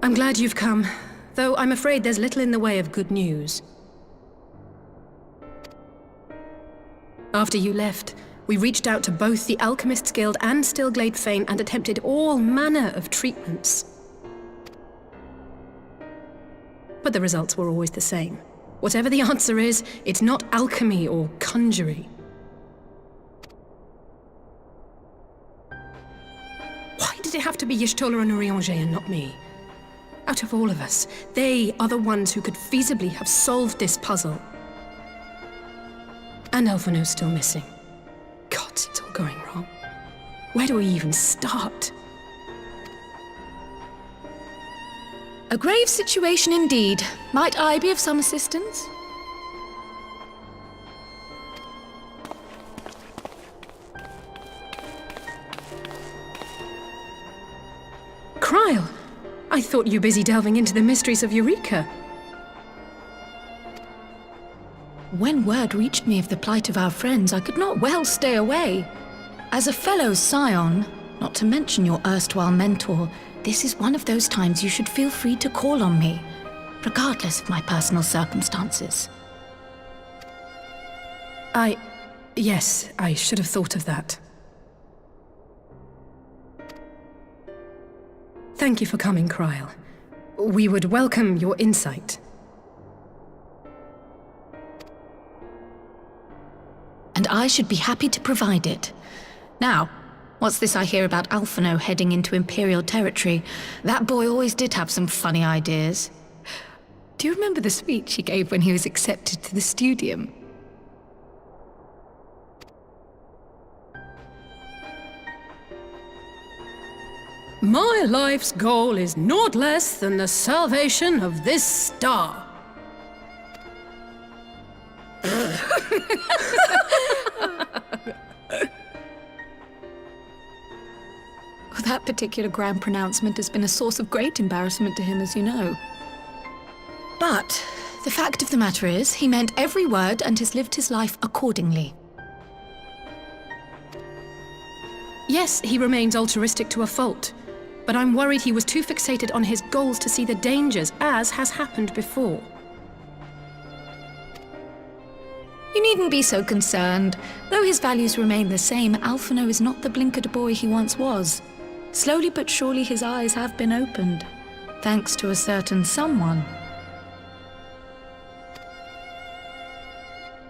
I'm glad you've come, though I'm afraid there's little in the way of good news. After you left, we reached out to both the Alchemists Guild and Stillglade Fane and attempted all manner of treatments. But the results were always the same. Whatever the answer is, it's not alchemy or conjury. Why did it have to be Y'shtola and Urianger and not me? Out of all of us, they are the ones who could feasibly have solved this puzzle. And Alphino's still missing. God, it's all going wrong. Where do we even start? A grave situation indeed. Might I be of some assistance? Cryle! I thought you were busy delving into the mysteries of Eureka. When word reached me of the plight of our friends, I could not well stay away. As a fellow scion, not to mention your erstwhile mentor, this is one of those times you should feel free to call on me, regardless of my personal circumstances. Yes, I should have thought of that. Thank you for coming, Cryle. We would welcome your insight. And I should be happy to provide it. Now, what's this I hear about Alphino heading into Imperial territory? That boy always did have some funny ideas. Do you remember the speech he gave when he was accepted to the Studium? My life's goal is naught less than the salvation of this star. That particular grand pronouncement has been a source of great embarrassment to him, as you know. But the fact of the matter is, he meant every word and has lived his life accordingly. Yes, he remains altruistic to a fault, but I'm worried he was too fixated on his goals to see the dangers, as has happened before. You needn't be so concerned. Though his values remain the same, Alphino is not the blinkered boy he once was. Slowly but surely his eyes have been opened, thanks to a certain someone.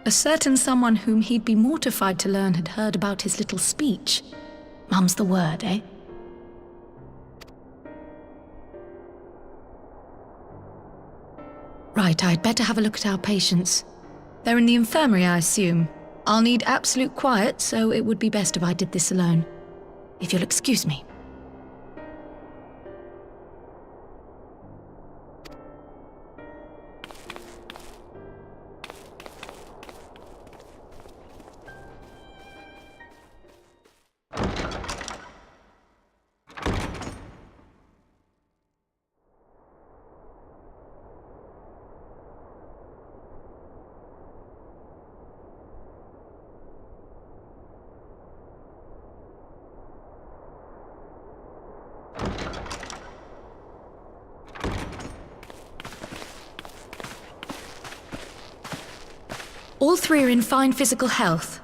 A certain someone whom he'd be mortified to learn had heard about his little speech. Mum's the word, eh? Right, I'd better have a look at our patients. They're in the infirmary, I assume. I'll need absolute quiet, so it would be best if I did this alone. If you'll excuse me. All three are in fine physical health.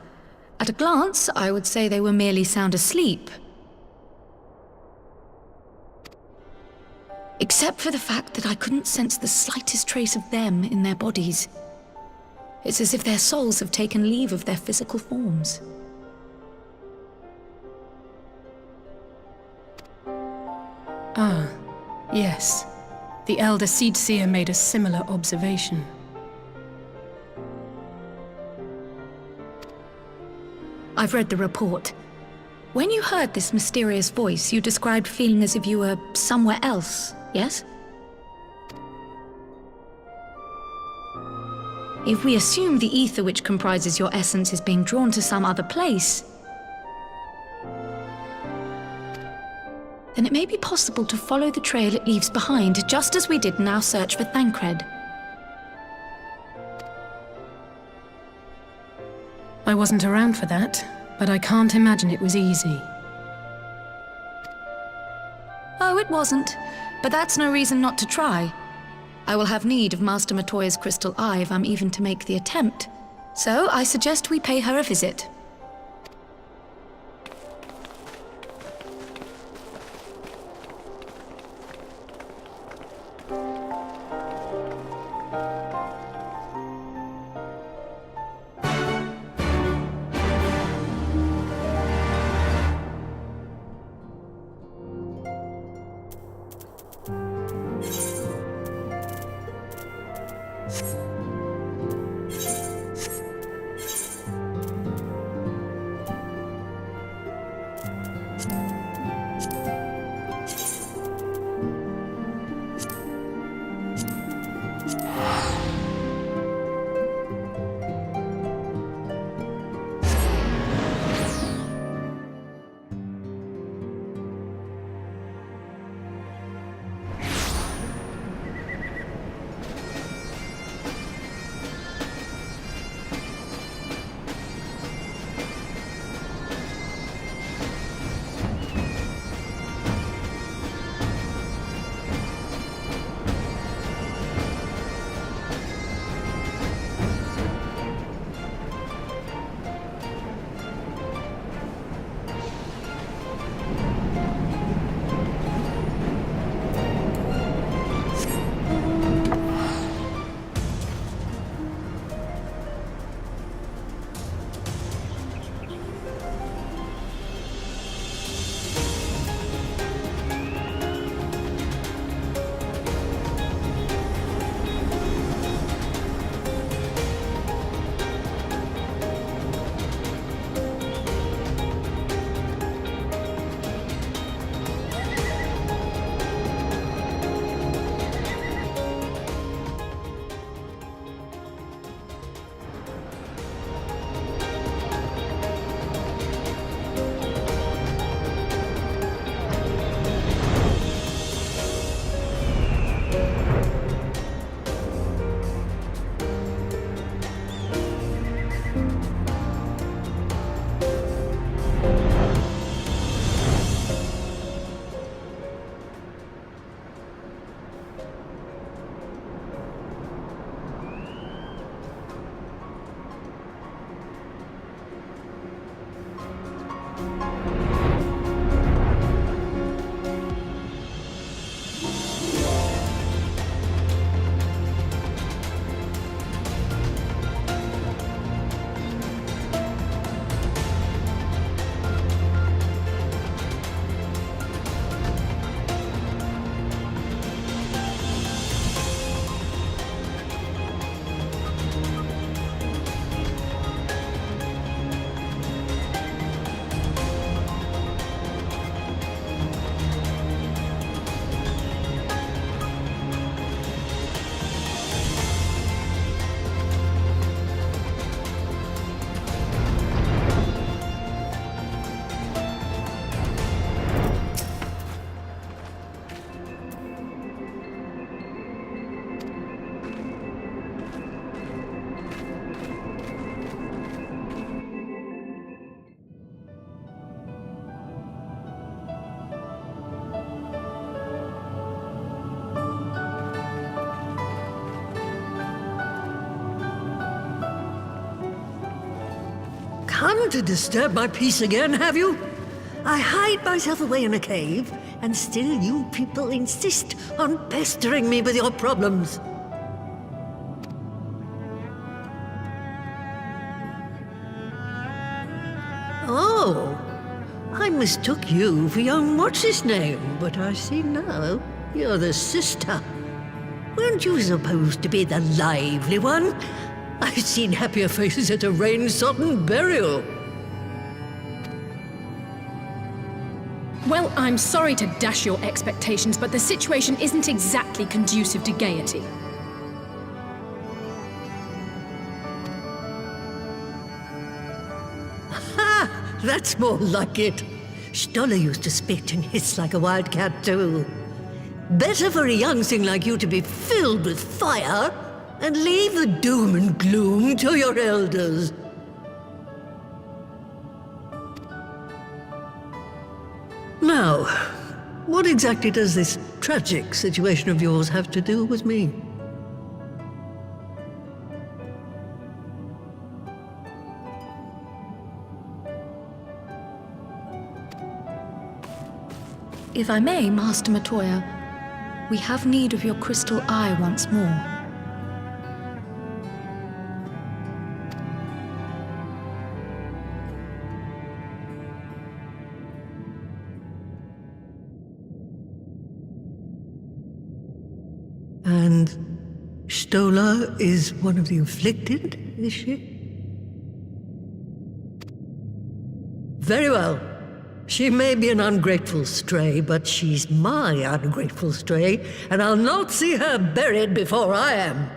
At a glance, I would say they were merely sound asleep. Except for the fact that I couldn't sense the slightest trace of them in their bodies. It's as if their souls have taken leave of their physical forms. Ah, yes. The Elder Seedseer made a similar observation. I've read the report. When you heard this mysterious voice, you described feeling as if you were somewhere else, yes? If we assume the ether which comprises your essence is being drawn to some other place, then it may be possible to follow the trail it leaves behind, just as we did in our search for Thancred. I wasn't around for that, but I can't imagine it was easy. Oh, it wasn't. but that's no reason not to try. I will have need of Master Matoya's crystal eye if I'm even to make the attempt. So I suggest we pay her a visit. Come to disturb my peace again, have you? I hide myself away in a cave, and still you people insist on pestering me with your problems. Oh, I mistook you for young what's-his-name, but I see now you're the sister. Weren't you supposed to be the lively one? I've seen happier faces at a rain-sodden burial. Well, I'm sorry to dash your expectations, but the situation isn't exactly conducive to gaiety. Ha! That's more like it. Stoller used to spit and hiss like a wildcat too. Better for a young thing like you to be filled with fire and leave the doom and gloom to your elders. Now, What exactly does this tragic situation of yours have to do with me? If I may, Master Matoya, we have need of your crystal eye once more. And Stola is one of the afflicted, is she? Very well. She may be an ungrateful stray, but she's my ungrateful stray, and I'll not see her buried before I am.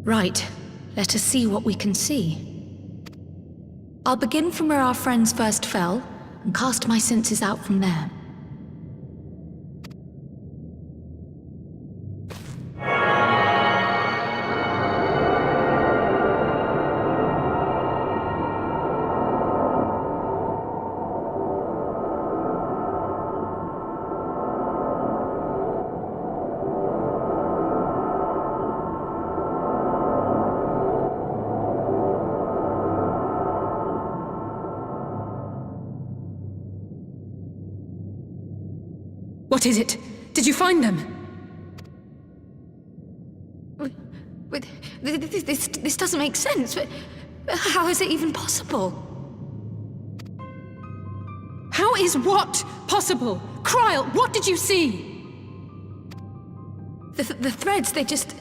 Right. Let us see what we can see. I'll begin from where our friends first fell, and cast my senses out from there. What is it? Did you find them? This doesn't make sense. How is it even possible? How is what possible? Kryl, what did you see? The threads, they just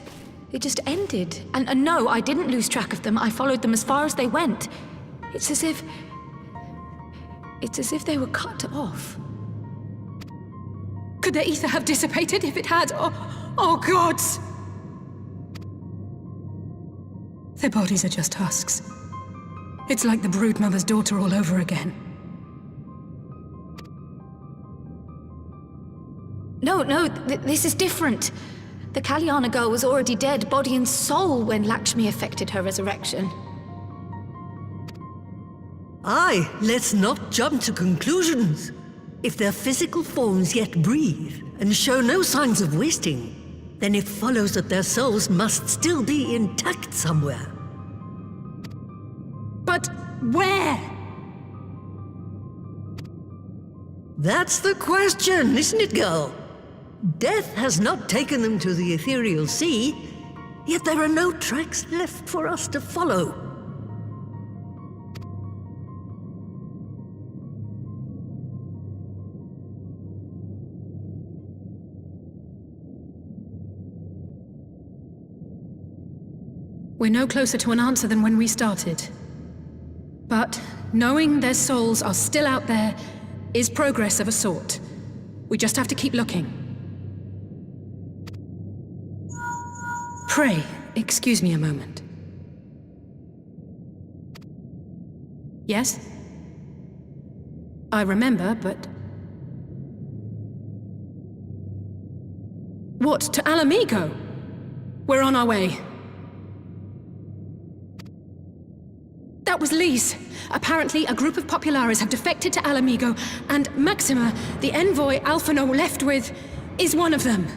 ended. And no, I didn't lose track of them. I followed them as far as they went. It's as if they were cut off. Could their ether have dissipated if it had? Oh gods! Their bodies are just husks. It's like the broodmother's daughter all over again. No, this is different. The Kalyana girl was already dead, body and soul, when Lakshmi effected her resurrection. Aye, let's not jump to conclusions. If their physical forms yet breathe and show no signs of wasting, then it follows that their souls must still be intact somewhere. But where? That's the question, isn't it, girl? Death has not taken them to the ethereal sea, yet there are no tracks left for us to follow. We're no closer to an answer than when we started. But knowing their souls are still out there is progress of a sort. We just have to keep looking. Pray, excuse me a moment. Yes? I remember, but... What, to Alamigo? We're on our way. That was Lise. Apparently, a group of Populares have defected to Alamigo, and Maxima, the envoy Alphino left with, is one of them.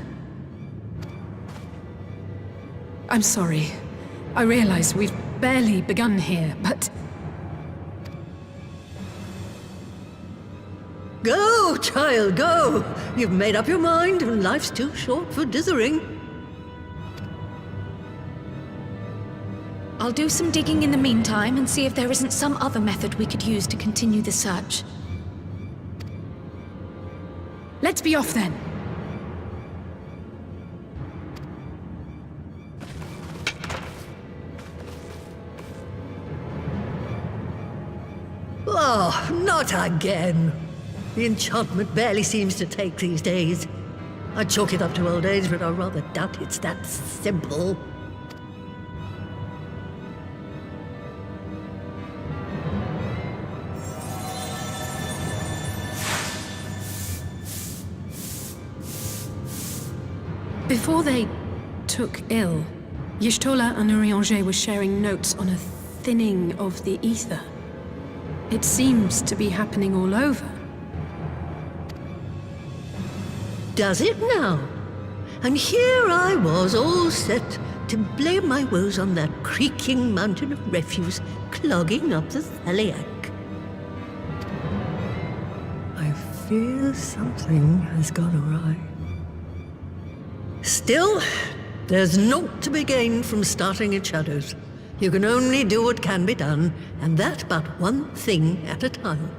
I'm sorry. I realize we've barely begun here, but... Go, child, go! You've made up your mind, and life's too short for dithering. I'll do some digging in the meantime and see if there isn't some other method we could use to continue the search. Let's be off then. Oh, not again. The enchantment barely seems to take these days. I'd chalk it up to old age, but I rather doubt it's that simple. Before they took ill, Y'shtola and Urianger were sharing notes on a thinning of the ether. It seems to be happening all over. Does it now? And here I was, all set to blame my woes on that creaking mountain of refuse clogging up the Thaliac. I fear something has gone awry. Still, there's naught to be gained from starting at shadows. You can only do what can be done, and that but one thing at a time.